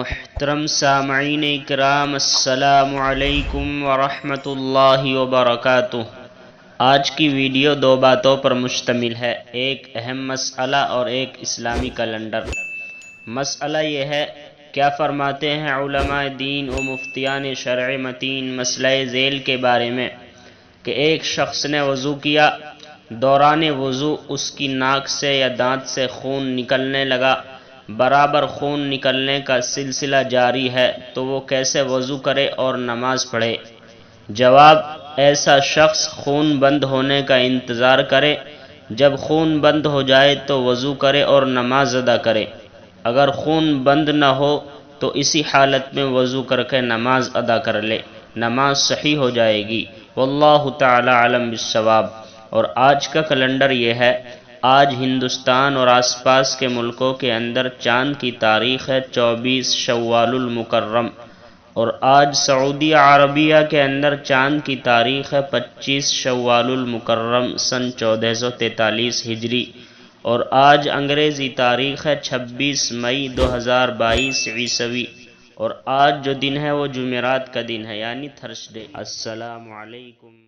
محترم سامعین اکرام، السلام علیکم ورحمۃ اللہ وبرکاتہ۔ آج کی ویڈیو دو باتوں پر مشتمل ہے، ایک اہم مسئلہ اور ایک اسلامی کیلنڈر۔ مسئلہ یہ ہے، کیا فرماتے ہیں علماء دین و مفتیان شرع متین مسئلہ ذیل کے بارے میں کہ ایک شخص نے وضو کیا، دوران وضو اس کی ناک سے یا دانت سے خون نکلنے لگا، برابر خون نکلنے کا سلسلہ جاری ہے، تو وہ کیسے وضو کرے اور نماز پڑھے؟ جواب: ایسا شخص خون بند ہونے کا انتظار کرے، جب خون بند ہو جائے تو وضو کرے اور نماز ادا کرے۔ اگر خون بند نہ ہو تو اسی حالت میں وضو کر کے نماز ادا کر لے، نماز صحیح ہو جائے گی۔ واللہ تعالی عالم بالصواب۔ اور آج کا کیلنڈر یہ ہے، آج ہندوستان اور آس پاس کے ملکوں کے اندر چاند کی تاریخ ہے 24 شوال المکرم، اور آج سعودی عربیہ کے اندر چاند کی تاریخ ہے 25 شوال المکرم سن 1443 ہجری، اور آج انگریزی تاریخ ہے 26 مئی 2022 عیسوی، اور آج جو دن ہے وہ جمعرات کا دن ہے، یعنی تھرسڈے۔ السلام علیکم۔